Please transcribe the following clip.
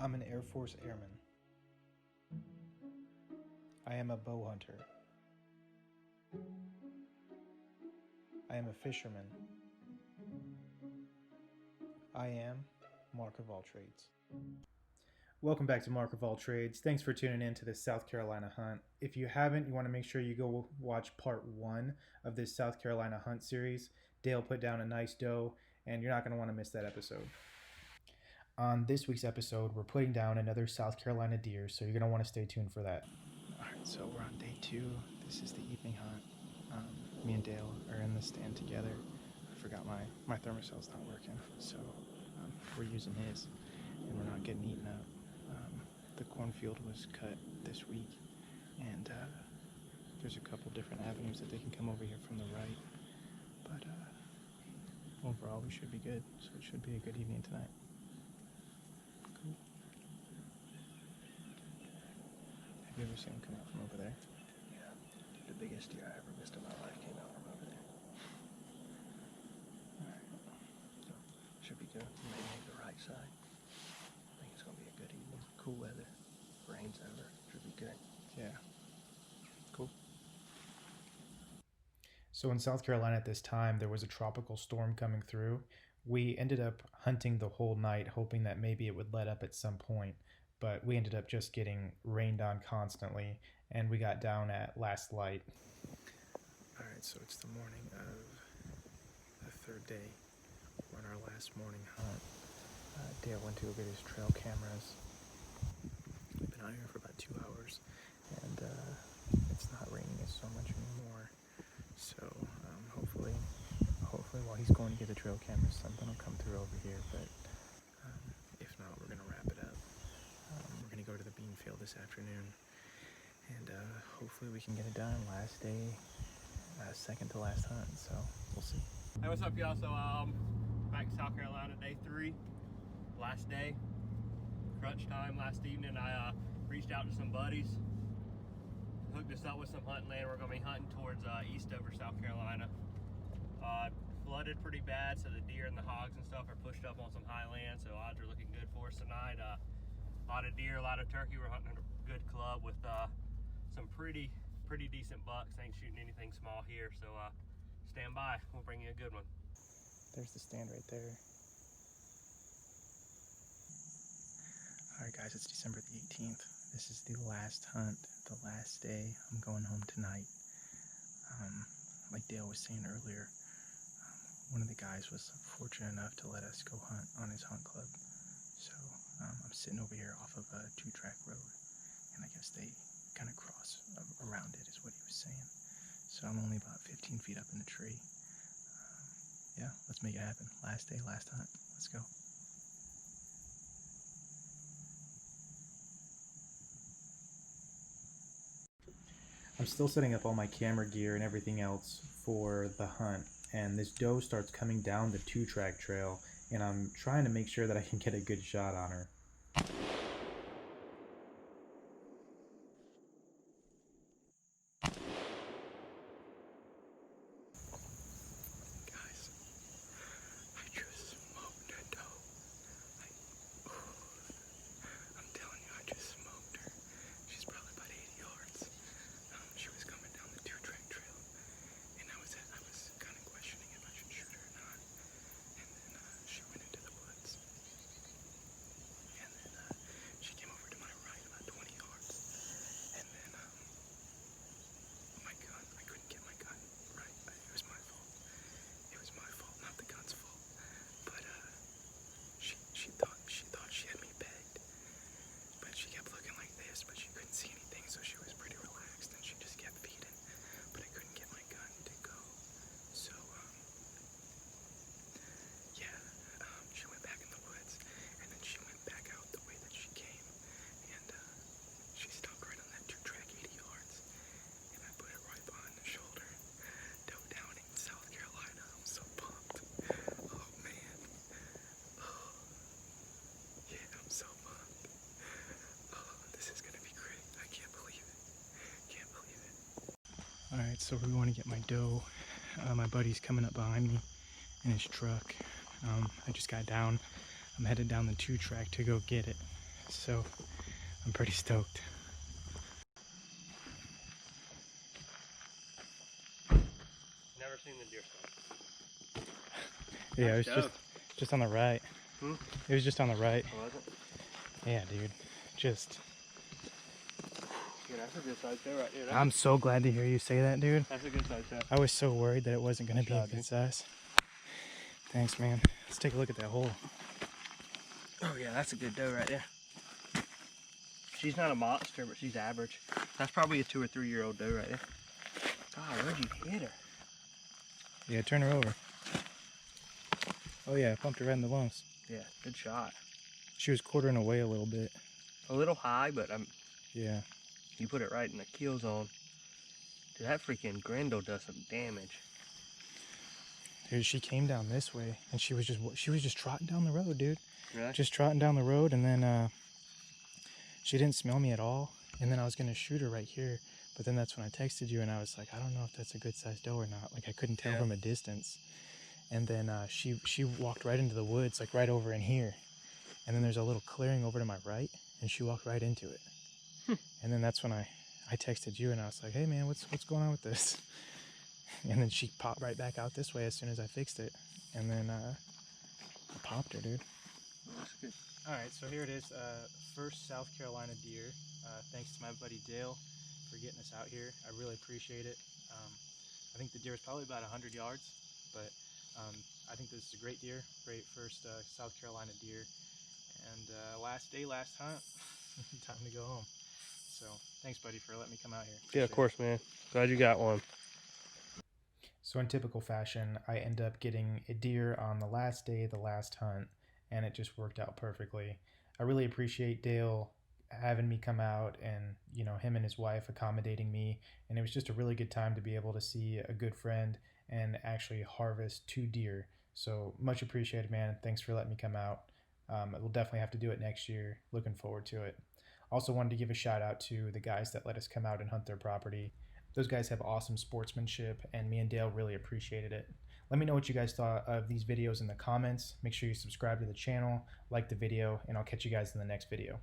I'm an Air Force airman. I am a bow hunter. I am a fisherman. I am Mark of all trades. Welcome back to Mark of all trades. Thanks for tuning in to this South Carolina hunt. If you haven't, you want to make sure you go watch part 1 of this South Carolina hunt series. Dale put down a nice doe, and you're not going to want to miss that episode. On this week's episode, we're putting down another South Carolina deer, so you're going to want to stay tuned for that. Alright, so we're on day 2. This is the evening hunt. Me and Dale are in the stand together. I forgot my thermocell's not working, so we're using his, and we're not getting eaten up. The cornfield was cut this week, and there's a couple different avenues that they can come over here from the right, but overall we should be good, so it should be a good evening tonight. Cool. Have you ever seen him come out from over there? Yeah, the biggest deer I ever missed in my life came out from over there. Alright, So, should be good. Maybe make the right side. I think it's going to be a good evening. Cool weather. Rain's over. Should be good. yeah. Cool. So in South Carolina at this time, there was a tropical storm coming through. We ended up hunting the whole night, hoping that maybe it would let up at some point, but we ended up just getting rained on constantly, and we got down at last light. Alright, so it's the morning of the third day. We're on our last morning hunt. Dale went to go get his trail cameras. We've been out here for about 2 hours, and it's not raining as so much anymore. So hopefully while he's going to get the trail cameras, something will come through over here. But if not, we're gonna wrap it up. We're gonna go to the bean field this afternoon, and hopefully we can get it done. Last day, second to last hunt. So we'll see. Hey, what's up, y'all? So back in South Carolina, day 3, last day, crunch time. Last evening I reached out to some buddies, hooked us up with some hunting land. We're gonna be hunting towards Eastover, South Carolina. Flooded pretty bad, so the deer and the hogs and stuff are pushed up on some high land, so odds are looking good for us tonight. A lot of deer, a lot of turkey. We're hunting a good club with some pretty decent bucks. Ain't shooting anything small here, so stand by. We'll bring you a good one. There's the stand right there. Alright guys, it's December the 18th. This is the last hunt, the last day. I'm going home tonight. Like Dale was saying earlier, one of the guys was fortunate enough to let us go hunt on his hunt club. So I'm sitting over here off of a 2-track road, and I guess they kind of cross around it is what he was saying. So I'm only about 15 feet up in the tree. Yeah, let's make it happen. Last day, last hunt. Let's go. I'm still setting up all my camera gear and everything else for the hunt, and this doe starts coming down the 2-track trail, and I'm trying to make sure that I can get a good shot on her. Guys, I just smoked a doe. I'm telling you, I just smoked her. She's probably about 80 yards. She was coming down the 2-track trail, and I was kind of questioning if I should shoot her or not. And then she went into the woods, and then she came over to my right about 20 yards, and then my gun, I couldn't get my gun right. It was my fault. It was my fault, not the gun's fault. But she thought she had me pegged, but she kept looking like this, but she couldn't see anything, so she was pretty relaxed, and she just kept feeding, but I couldn't get my gun to go. So she went back in the woods, and then she went back out the way that she came, and she stopped right on that 2-track 80 yards, and I put it right behind the shoulder. Doe down in South Carolina. I'm so pumped. Oh man. Oh. Yeah, I'm so pumped. Oh, this is gonna be great. I can't believe it. Can't believe it. Alright, so we're going to get my doe. My buddy's coming up behind me in his truck. I just got down. I'm headed down the 2-track to go get it. So I'm pretty stoked. Never seen the deer stand. Yeah, That's it was just on the right. Hmm? It was just on the right. Oh, was it? Yeah, dude. Just. Yeah, that's a good size doe right there. I'm so glad to hear you say that, dude. That's a good size doe. I was so worried that it wasn't going to be a Good job, good dude. size. Thanks, man. Let's take a look at that hole. Oh yeah, that's a good doe right there. She's not a monster, but she's average. That's probably a 2 or 3 year old doe right there. God, where'd you hit her? Yeah, turn her over. Oh yeah, I pumped her right in the lungs. Yeah, good shot. She was quartering away a little bit. A little high, but Yeah. you put it right in the kill zone. Dude, that freaking Grendel does some damage. Dude, she came down this way, and she was just trotting down the road, dude. Really? Just trotting down the road, and then she didn't smell me at all. And then I was gonna shoot her right here, but then that's when I texted you, and I was like, I don't know if that's a good sized doe or not. Like I couldn't tell from a distance. And then she walked right into the woods, like right over in here. And then there's a little clearing over to my right, and she walked right into it. And then that's when I texted you, and I was like, hey man, what's going on with this? And then she popped right back out this way as soon as I fixed it. And then I popped her, dude. That's good. All right, so here it is, first South Carolina deer. Thanks to my buddy Dale for getting us out here. I really appreciate it. I think the deer is probably about 100 yards, but I think this is a great deer, great first South Carolina deer. And last day, last hunt, time to go home. So thanks, buddy, for letting me come out here. Yeah, of course, man. Glad you got one. So in typical fashion, I end up getting a deer on the last day, the last hunt, and it just worked out perfectly. I really appreciate Dale having me come out, and you know, him and his wife accommodating me, and it was just a really good time to be able to see a good friend and actually harvest 2 deer. So much appreciated, man. Thanks for letting me come out. We'll definitely have to do it next year. Looking forward to it. Also wanted to give a shout out to the guys that let us come out and hunt their property. Those guys have awesome sportsmanship, and me and Dale really appreciated it. Let me know what you guys thought of these videos in the comments. Make sure you subscribe to the channel, like the video, and I'll catch you guys in the next video.